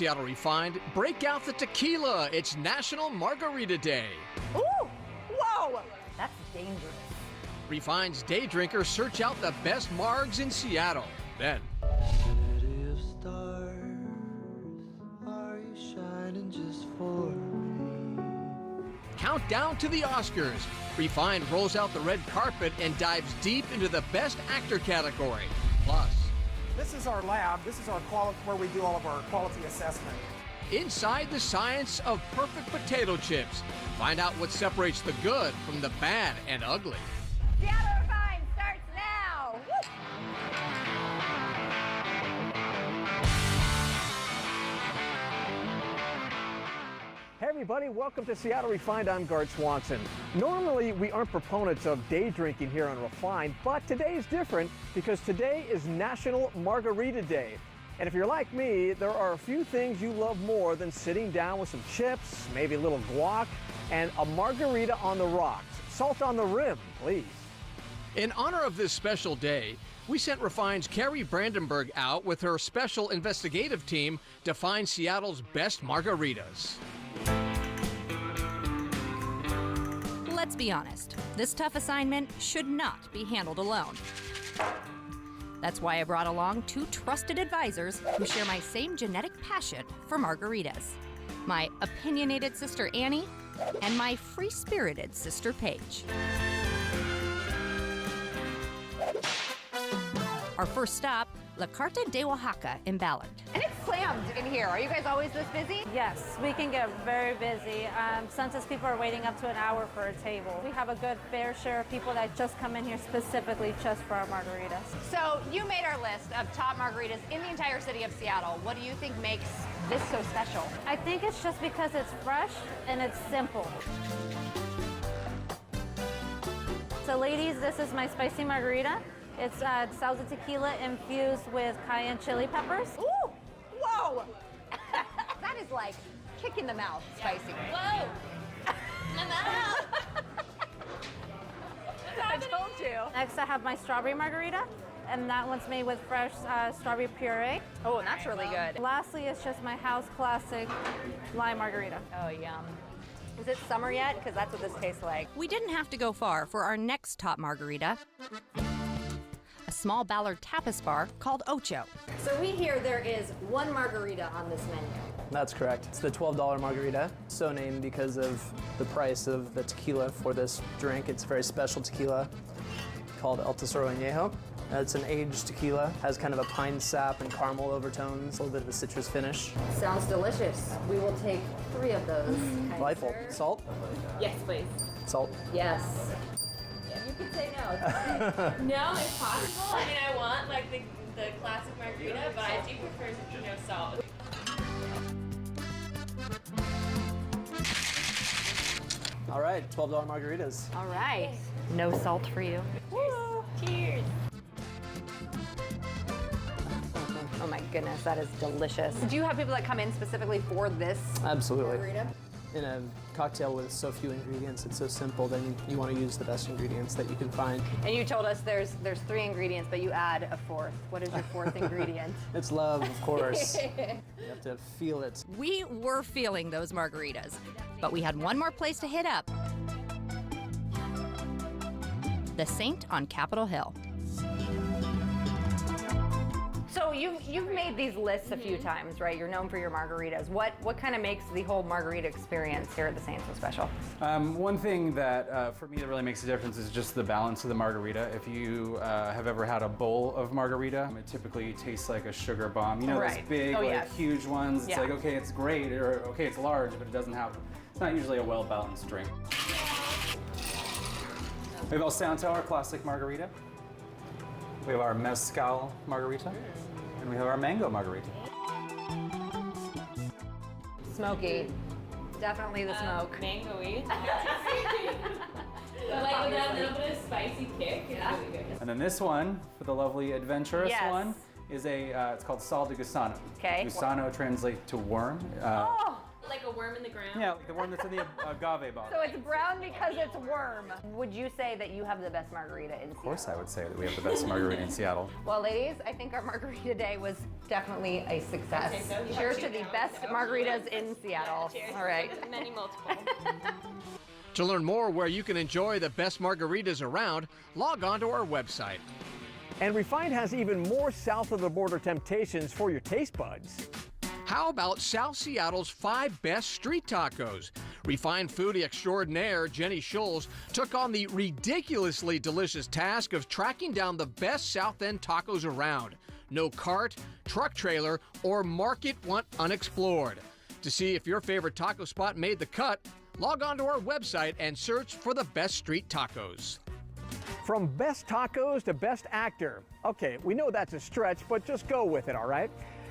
Seattle Refined, break out the tequila. It's National Margarita Day. Ooh, whoa, that's dangerous. Refined's day drinkers search out the best margs in Seattle. Then, City of stars, are you shining just for me? countdown to the Oscars. Refined rolls out the red carpet and dives deep into the Best Actor category. Plus, this is our lab. This is our where we do all of our quality assessment. inside the science of perfect potato chips. Find out what separates the good from the bad and ugly. Seattle Refined starts now. Woo! Hey everybody, welcome to Seattle Refined. I'm Gart Swanson. Normally we aren't proponents of day drinking here on Refined, but today is different because today is National Margarita Day. And if you're like me, there are a few things you love more than sitting down with some chips, maybe a little guac, and a margarita on the rocks. Salt on the rim, please. In honor of this special day, we sent Refined's Carrie Brandenburg out with her special investigative team to find Seattle's best margaritas. Let's be honest, this tough assignment should not be handled alone. That's why I brought along two trusted advisors who share my same genetic passion for margaritas. My opinionated sister Annie and my free-spirited sister Paige. Our first stop, La Carta de Oaxaca in Ballard. And it's slammed in here. Are you guys always this busy? Yes, we can get very busy. Sometimes people are waiting up to an hour for a table. We have a good fair share of people that just come in here specifically just for our margaritas. So you made our list of top margaritas in the entire city of Seattle. What do you think makes this so special? I think it's just because it's fresh and it's simple. So ladies, this is my spicy margarita. It's salsa tequila infused with cayenne chili peppers. Ooh, whoa! That is like kick in the mouth spicy. Whoa! My mouth! I told you. Next, I have my strawberry margarita, and that one's made with fresh strawberry puree. Oh, and that's really good. Lastly, it's just my house classic lime margarita. Oh, yum. Is it summer yet? Because that's what this tastes like. We didn't have to go far for our next top margarita. A small Ballard tapas bar called Ocho. So we hear there is one margarita on this menu. That's correct. It's the $12 margarita, so named because of the price of the tequila for this drink. It's a very special tequila called El Tesoro Añejo. It's an aged tequila, has kind of a pine sap and caramel overtones, a little bit of a citrus finish. Sounds delicious. We will take 3 of those. Delightful. Salt? Yes, please. Salt. Yes. You can say no. No, if possible. I mean, I want like the classic margarita, but I do prefer salt. All right, $12 margaritas. All right. No salt for you. Woo. Cheers. Oh my goodness, that is delicious. Do you have people that come in specifically for this Absolutely. margarita? In a cocktail with so few ingredients, it's so simple, then you want to use the best ingredients that you can find. And you told us there's 3 ingredients, but you add a 4th. What is your 4th ingredient? It's love, of course. You have to feel it. We were feeling those margaritas, but we had one more place to hit up. The Saint on Capitol Hill. So you've made these lists a few times, right? You're known for your margaritas. What kind of makes the whole margarita experience here at the Saint so special? One thing that for me that really makes a difference is just the balance of the margarita. If you have ever had a bowl of margarita, it typically tastes like a sugar bomb. You know, Right. those big, huge ones. It's Yeah. like, okay, it's great, or okay, it's large, but it's not usually a well-balanced drink. We have El Santo, our classic margarita. We have our mezcal margarita. And we have our mango margarita. Smoky. Definitely the smoke. Mango-y. But like with that little bit of spicy kick, it's really good. And then this one, for the lovely adventurous Yes. one, is it's called sal de gusano. Okay. Gusano translates to worm. Oh, like a worm in the ground? Yeah, like the one that's in the agave bottle. So it's brown because it's worm. Would you say that you have the best margarita in Seattle? Of course I would say that we have the best margarita in Seattle. Well, ladies, I think our margarita day was definitely a success. Cheers to the best margaritas in Seattle. Cheers. All right. Many multiple. To learn more where you can enjoy the best margaritas around, log on to our website. And Refined has even more south of the border temptations for your taste buds. How about South Seattle's 5 best street tacos? Refined foodie extraordinaire Jenny Schulz took on the ridiculously delicious task of tracking down the best South End tacos around. No cart, truck trailer, or market went unexplored. To see if your favorite taco spot made the cut, log on to our website and search for the best street tacos. From best tacos to best actor. Okay, we know that's a stretch, but just go with it, all right?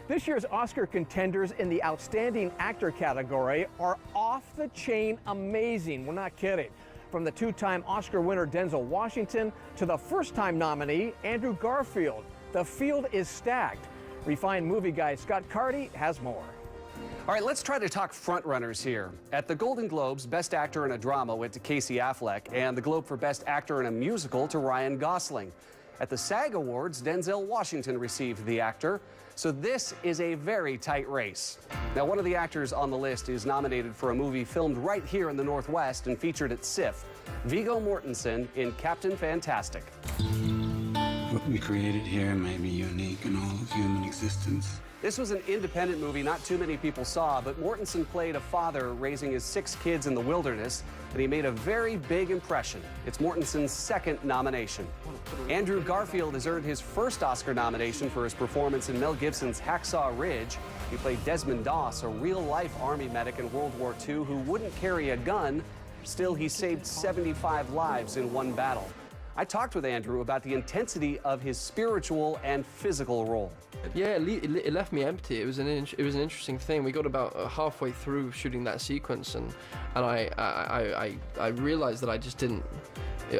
This year's Oscar contenders in the Outstanding Actor category are off the chain amazing. We're not kidding. From the 2-time Oscar winner Denzel Washington to the first-time nominee Andrew Garfield. The field is stacked. Refined movie guy Scott Carty has more. All right, let's try to talk frontrunners here. At the Golden Globes, Best Actor in a Drama went to Casey Affleck, and the Globe for Best Actor in a Musical to Ryan Gosling. At the SAG Awards, Denzel Washington received the actor. So this is a very tight race. Now, one of the actors on the list is nominated for a movie filmed right here in the Northwest and featured at SIFF, Viggo Mortensen in Captain Fantastic. What we created here may be unique in all of human existence. This was an independent movie not too many people saw, but Mortensen played a father raising his 6 kids in the wilderness, and he made a very big impression. It's Mortensen's second nomination. Andrew Garfield has earned his first Oscar nomination for his performance in Mel Gibson's Hacksaw Ridge. He played Desmond Doss, a real-life Army medic in World War II who wouldn't carry a gun. Still, he saved 75 lives in one battle. I talked with Andrew about the intensity of his spiritual and physical role. Yeah, it left me empty. It was an interesting thing. We got about halfway through shooting that sequence, and I realized that I just didn't.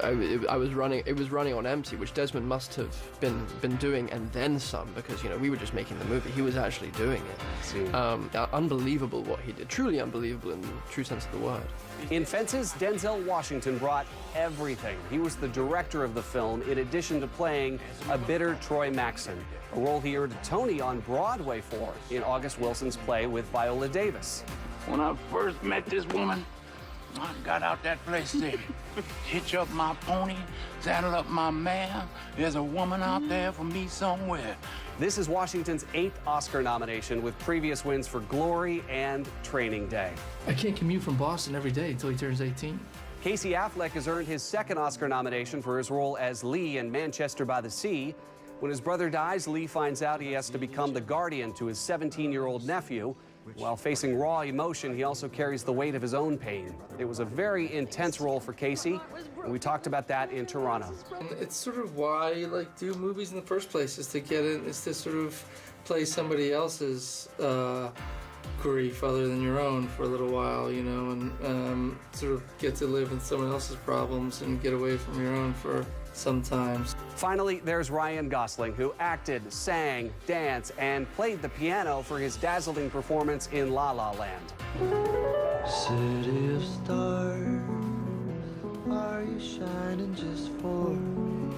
I was running. It was running on empty, which Desmond must have been doing, and then some, because we were just making the movie. He was actually doing it. Unbelievable what he did. Truly unbelievable in the true sense of the word. In Fences, Denzel Washington brought everything. He was the director of the film, in addition to playing a bitter Troy Maxson, a role he earned a Tony on Broadway for in August Wilson's play with Viola Davis. When I first met this woman, I got out that place there, hitch up my pony, saddle up my mare. There's a woman out there for me somewhere. This is Washington's 8th Oscar nomination, with previous wins for Glory and Training Day. I can't commute from Boston every day until he turns 18. Casey Affleck has earned his 2nd Oscar nomination for his role as Lee in Manchester by the Sea. When his brother dies, Lee finds out he has to become the guardian to his 17-year-old nephew. While facing raw emotion, he also carries the weight of his own pain. It was a very intense role for Casey, and we talked about that in Toronto. It's sort of why I do movies in the first place, is to get in, is to sort of play somebody else's grief other than your own for a little while, and sort of get to live in someone else's problems and get away from your own for sometimes. Finally, there's Ryan Gosling, who acted, sang, danced, and played the piano for his dazzling performance in La La Land. City of stars, are you shining just for me?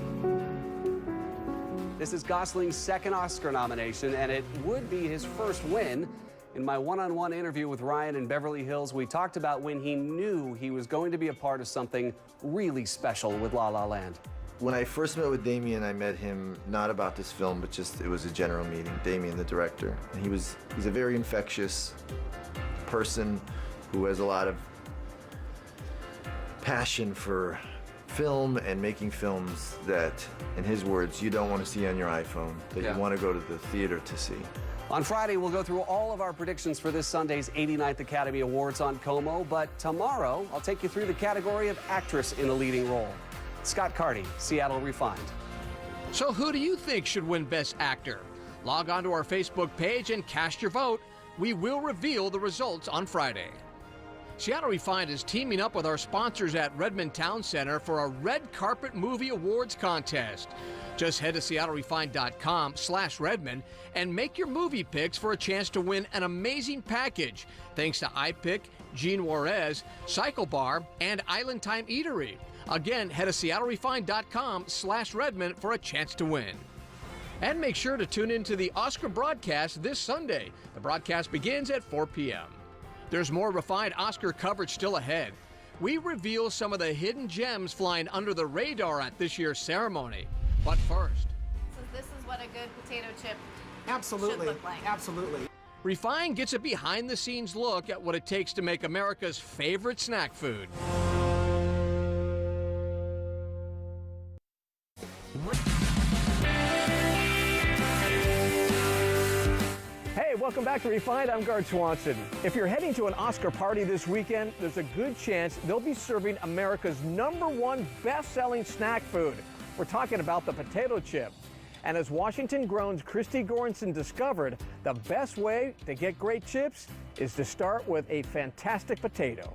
This is Gosling's 2nd Oscar nomination, and it would be his first win. In my one-on-one interview with Ryan in Beverly Hills, we talked about when he knew he was going to be a part of something really special with La La Land. When I first met with Damien, I met him not about this film, but just it was a general meeting. Damien, the director, and he's a very infectious person who has a lot of passion for film and making films that, in his words, you don't want to see on your iPhone, that you want to go to the theater to see. On Friday, we'll go through all of our predictions for this Sunday's 89th Academy Awards on Como, but tomorrow, I'll take you through the category of actress in a leading role. Scott Carty, Seattle Refined. So who do you think should win Best Actor? Log on to our Facebook page and cast your vote. We will reveal the results on Friday. Seattle Refined is teaming up with our sponsors at Redmond Town Center for a Red Carpet Movie Awards contest. Just head to seattlerefined.com/Redmond and make your movie picks for a chance to win an amazing package, thanks to iPick, Gene Juarez, Cycle Bar, and Island Time Eatery. Again, head to seattlerefined.com/Redmond for a chance to win. And make sure to tune in to the Oscar broadcast this Sunday. The broadcast begins at 4 p.m. There's more refined Oscar coverage still ahead. We reveal some of the hidden gems flying under the radar at this year's ceremony. But first, So this is what a good potato chip Absolutely. should look like. Absolutely. Refined gets a behind-the-scenes look at what it takes to make America's favorite snack food. Hey, welcome back to Refined. I'm Gard Swanson. If you're heading to an Oscar party this weekend, there's a good chance they'll be serving America's #1 best-selling snack food. We're talking about the potato chip. And as Washington-grown's Christy Goranson discovered, the best way to get great chips is to start with a fantastic potato.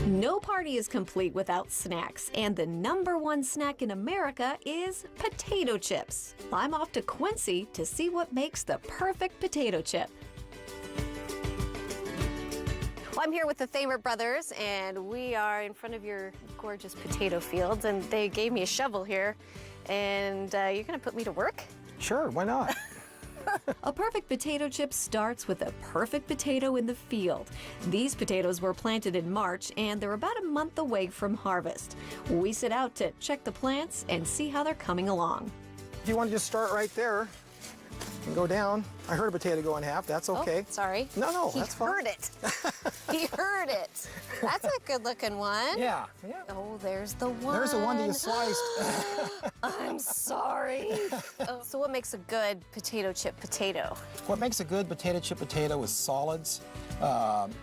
No party is complete without snacks, and the #1 snack in America is potato chips. I'm off to Quincy to see what makes the perfect potato chip. Well, I'm here with the Thamer brothers, and we are in front of your gorgeous potato fields, and they gave me a shovel here, and you're gonna put me to work? Sure, why not? A perfect potato chip starts with a perfect potato in the field. These potatoes were planted in March, and they're about a month away from harvest. We set out to check the plants and see how they're coming along. If you want to just start right there and go down. I heard a potato go in half. That's okay. Oh, sorry. No, he that's fine. heard it. He heard it. That's a good-looking one. Yeah. Oh, there's the one. There's the one that you sliced. I'm sorry. So what makes a good potato chip potato? What makes a good potato chip potato is solids,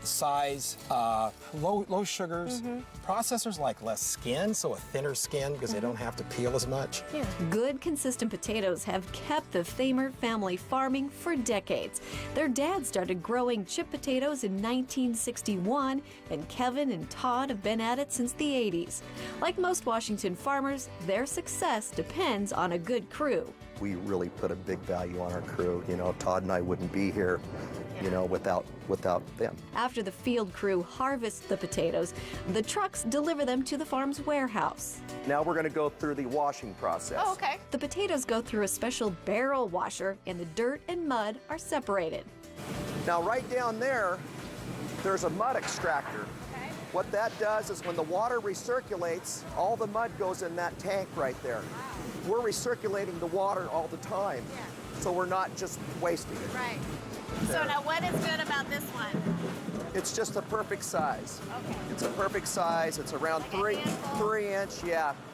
size, low sugars. Processors like less skin, so a thinner skin because they don't have to peel as much. Good, consistent potatoes have kept the Thamer family farming for decades. Their dad started growing chip potatoes in 1961, and Kevin and Todd have been at it since the 80s. Like most Washington farmers, their success depends on a good crew. We really put a big value on our crew. You know, Todd and I wouldn't be here, you know, without them. After the field crew harvests the potatoes, the trucks deliver them to the farm's warehouse. Now we're going to go through the washing process. Oh, okay. The potatoes go through a special barrel washer, and the dirt and mud are separated. Now right down there, there's a mud extractor. Okay. What that does is when the water recirculates, all the mud goes in that tank right there. We're recirculating the water all the time, so we're not just wasting it. Right. So now what is good about this one? It's just a perfect size. Okay. It's a perfect size. It's around Like a 3 inch,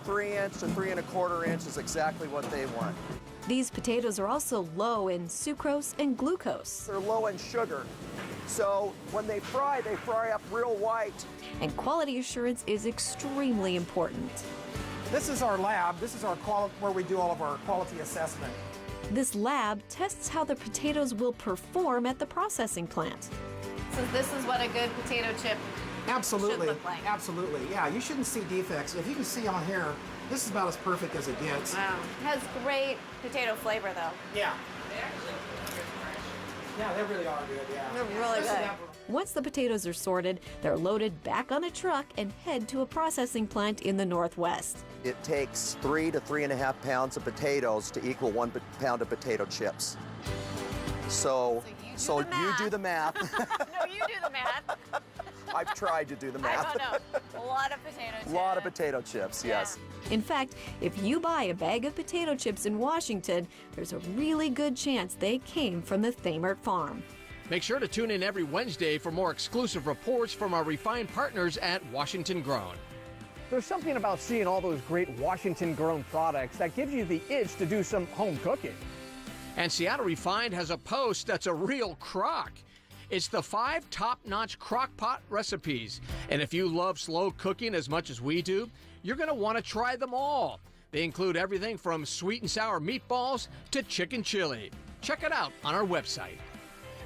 3 inch to 3 1/4 inch is exactly what they want. These potatoes are also low in sucrose and glucose. They're low in sugar. So when they fry up real white. And quality assurance is extremely important. This is our lab. This is our where we do all of our quality assessment. This lab tests how the potatoes will perform at the processing plant. So this is what a good potato chip Absolutely. should look like. Absolutely. Yeah, you shouldn't see defects. If you can see on here, this is about as perfect as it gets. Wow. It has great potato flavor, though. Yeah. Yeah, they really are good, yeah. They're really good. Once the potatoes are sorted, they're loaded back on a truck and head to a processing plant in the Northwest. It takes 3 to 3.5 pounds of potatoes to equal 1 pound of potato chips. So you do the math. No, you do the math. I've tried to do the math. I don't know. A lot of potato chips. A lot of potato chips, yes. In fact, if you buy a bag of potato chips in Washington, there's a really good chance they came from the Thamer farm. Make sure to tune in every Wednesday for more exclusive reports from our refined partners at Washington Grown. There's something about seeing all those great Washington Grown products that gives you the itch to do some home cooking. And Seattle Refined has a post that's a real crock. It's the 5 top-notch crock pot recipes. And if you love slow cooking as much as we do, you're going to want to try them all. They include everything from sweet and sour meatballs to chicken chili. Check it out on our website.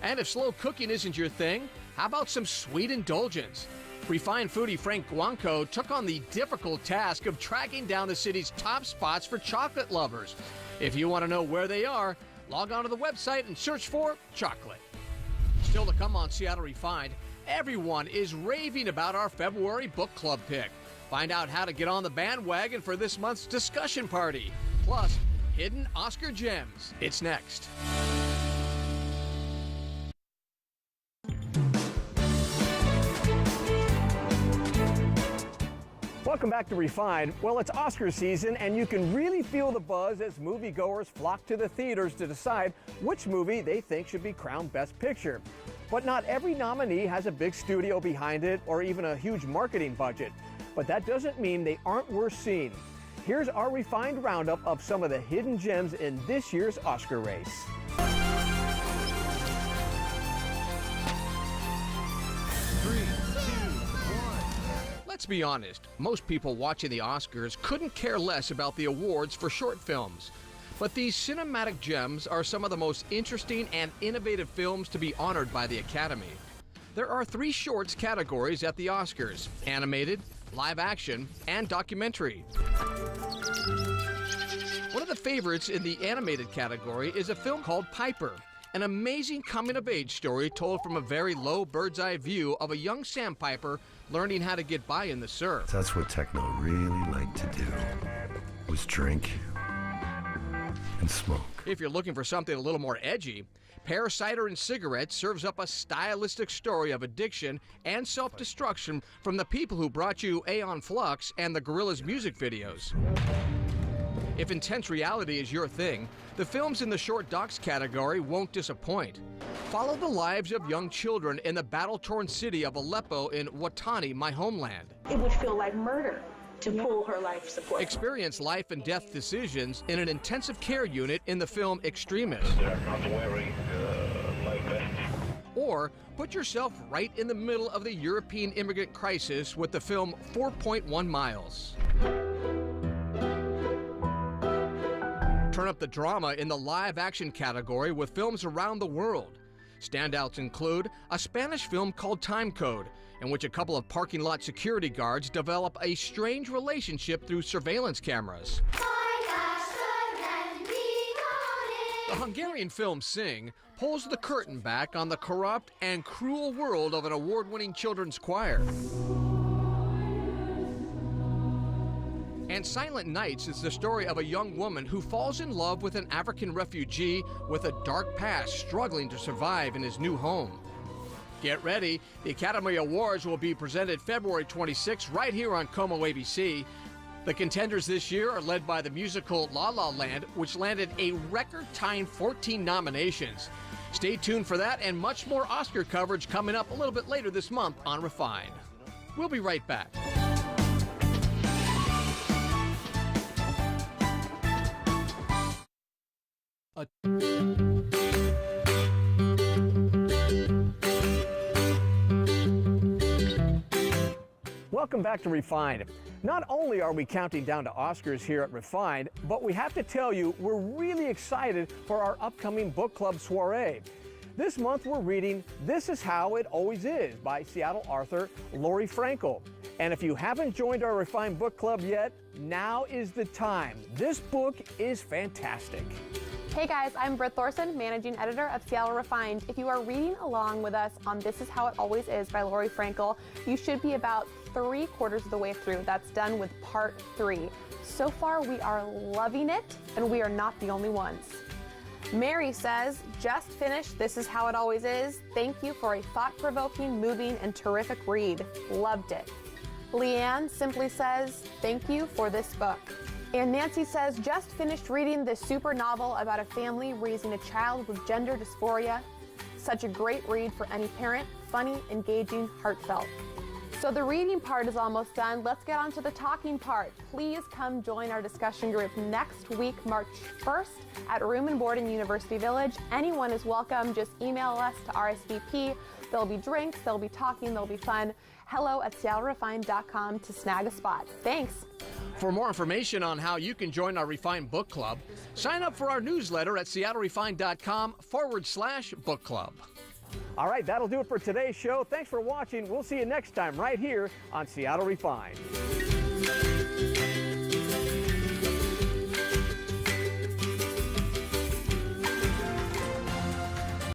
And if slow cooking isn't your thing, how about some sweet indulgence? Refined foodie Frank Guanco took on the difficult task of tracking down the city's top spots for chocolate lovers. If you want to know where they are, log on to the website and search for chocolate. Still to come on Seattle Refined, everyone is raving about our February book club pick. Find out how to get on the bandwagon for this month's discussion party. Plus, hidden Oscar gems. It's next. Welcome back to Refined. Well, it's Oscar season, and you can really feel the buzz as moviegoers flock to the theaters to decide which movie they think should be crowned Best Picture. But not every nominee has a big studio behind it or even a huge marketing budget. But that doesn't mean they aren't worth seeing. Here's our refined roundup of some of the hidden gems in this year's Oscar race. Let's be honest, most people watching the Oscars couldn't care less about the awards for short films. But these cinematic gems are some of the most interesting and innovative films to be honored by the Academy. There are 3 shorts categories at the Oscars: animated, live action, and documentary. One of the favorites in the animated category is a film called Piper, an amazing coming-of-age story told from a very low bird's-eye view of a young sandpiper learning how to get by in the surf. That's what techno really liked to do, was drink and smoke. If you're looking for something a little more edgy, Pear Cider and Cigarettes serves up a stylistic story of addiction and self-destruction from the people who brought you Aeon Flux and the Gorillaz music videos. If intense reality is your thing, the films in the short docs category won't disappoint. Follow the lives of young children in the battle-torn city of Aleppo in Watani, my homeland. It would feel like murder to pull her life support. Experience life and death decisions in an intensive care unit in the film Extremist. They're not wearing life vests. Or put yourself right in the middle of the European immigrant crisis with the film 4.1 Miles. Turn up the drama in the live action category with films around the world. Standouts include a Spanish film called Time Code, in which a couple of parking lot security guards develop a strange relationship through surveillance cameras. The Hungarian film Sing pulls the curtain back on the corrupt and cruel world of an award-winning children's choir. And Silent Nights is the story of a young woman who falls in love with an African refugee with a dark past struggling to survive in his new home. Get ready, the Academy Awards will be presented February 26 right here on Como ABC. The contenders this year are led by the musical La La Land, which landed a record-tying 14 nominations. Stay tuned for that and much more Oscar coverage coming up a little bit later this month on Refined. We'll be right back. Welcome back to Refined. Not only are we counting down to Oscars here at Refined, but we have to tell you we're really excited for our upcoming book club soiree. This month we're reading This Is How It Always Is by Seattle author Lori Frankel. And if you haven't joined our Refined book club yet, now is the time. This book is fantastic. Hey guys, I'm Britt Thorson, managing editor of Seattle Refined. If you are reading along with us on This Is How It Always Is by Lori Frankel, you should be about 3/4 of the way through. That's done with part 3. So far, we are loving it, and we are not the only ones. Mary says, just finished This Is How It Always Is. Thank you for a thought-provoking, moving, and terrific read. Loved it. Leanne simply says, thank you for this book. And Nancy says, just finished reading this super novel about a family raising a child with gender dysphoria. Such a great read for any parent, funny, engaging, heartfelt. So the reading part is almost done. Let's get on to the talking part. Please come join our discussion group next week, March 1st at Room and Board in University Village. Anyone is welcome. Just email us to RSVP. There'll be drinks, there'll be talking, there'll be fun. hello@seattlerefined.com to snag a spot. Thanks. For more information on how you can join our Refined Book Club, sign up for our newsletter at seattlerefined.com/book club. All right, that'll do it for today's show. Thanks for watching. We'll see you next time right here on Seattle Refined.